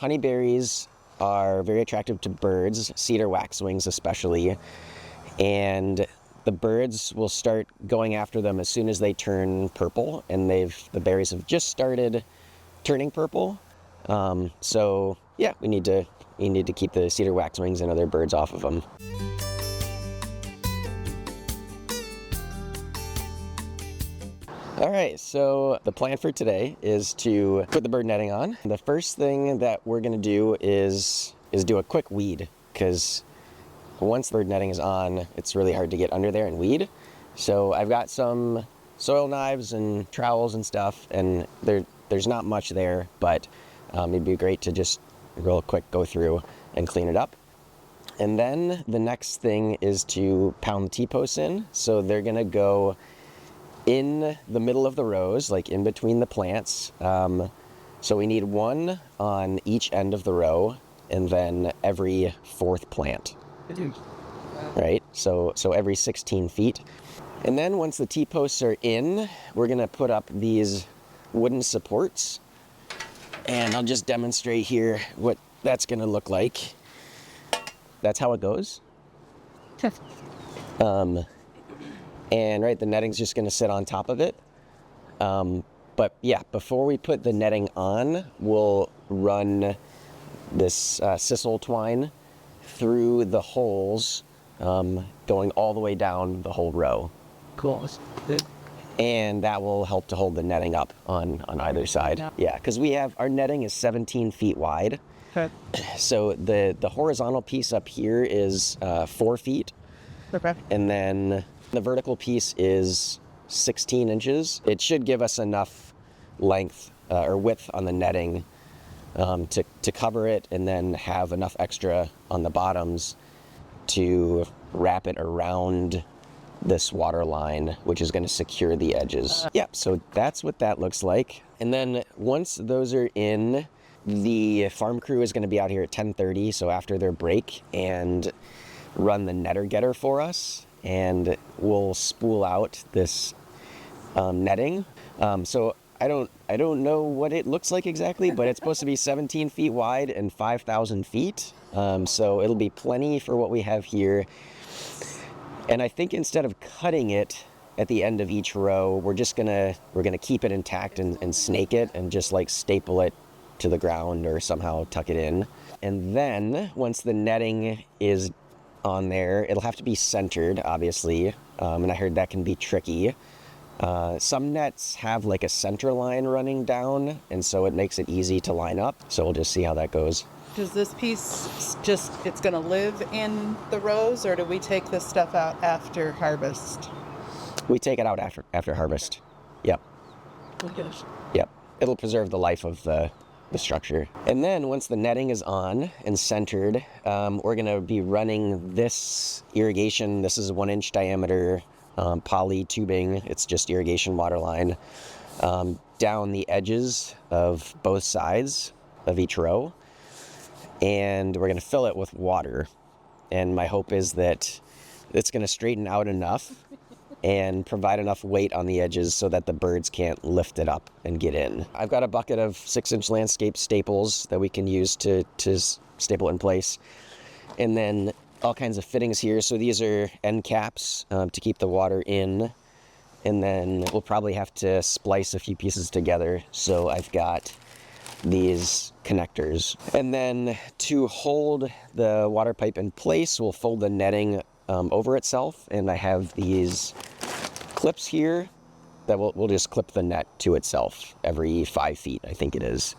honeyberries are very attractive to birds, cedar waxwings especially, and the birds will start going after them as soon as they turn purple, and the berries have just started turning purple. So yeah, we need to keep the cedar waxwings and other birds off of them. All right, so the plan for today is to put the bird netting on. The first thing that we're gonna do is do a quick weed, because once bird netting is on, it's really hard to get under there and weed. So I've got some soil knives and trowels and stuff, and there's not much there, but it'd be great to just real quick go through and clean it up. And then the next thing is to pound the T-posts in. So they're gonna go in the middle of the rows, like in between the plants. So we need one on each end of the row, and then every fourth plant. Right? So every 16 feet. And then once the T-posts are in, we're gonna put up these wooden supports. And I'll just demonstrate here what that's gonna look like. That's how it goes. And right, the netting's just gonna sit on top of it. But yeah, before we put the netting on, we'll run this sisal twine through the holes, going all the way down the whole row. Cool. Good. And that will help to hold the netting up on either side. Yeah, because our netting is 17 feet wide. Okay. So the horizontal piece up here is 4 feet. Okay. And then the vertical piece is 16 inches. It should give us enough length or width on the netting to cover it, and then have enough extra on the bottoms to wrap it around this water line, which is going to secure the edges. Yeah, so that's what that looks like. And then once those are in, the farm crew is going to be out here at 10:30, so after their break, and run the netter getter for us, and we'll spool out this netting. So I don't know what it looks like exactly, but it's supposed to be 17 feet wide and 5,000 feet. So it'll be plenty for what we have here. And I think instead of cutting it at the end of each row, we're gonna keep it intact and snake it, and just like staple it to the ground or somehow tuck it in. And then once the netting is on there, it'll have to be centered, obviously, and I heard that can be tricky. Some nets have like a center line running down, and so it makes it easy to line up. So we'll just see how that goes. Does this piece it's going to live in the rows, or do we take this stuff out after harvest? We take it out after harvest. Yep. Okay. Yep. It'll preserve the life of the structure. And then once the netting is on and centered, we're going to be running this irrigation. This is a 1-inch diameter poly tubing. It's just irrigation water line down the edges of both sides of each row. And we're going to fill it with water. And my hope is that it's going to straighten out enough and provide enough weight on the edges so that the birds can't lift it up and get in. I've got a bucket of 6-inch landscape staples that we can use to staple it in place. And then all kinds of fittings here. So these are end caps to keep the water in. And then we'll probably have to splice a few pieces together. So I've got these connectors. And then to hold the water pipe in place, we'll fold the netting over itself. And I have these clips here that we'll just clip the net to itself every 5 feet, I think it is.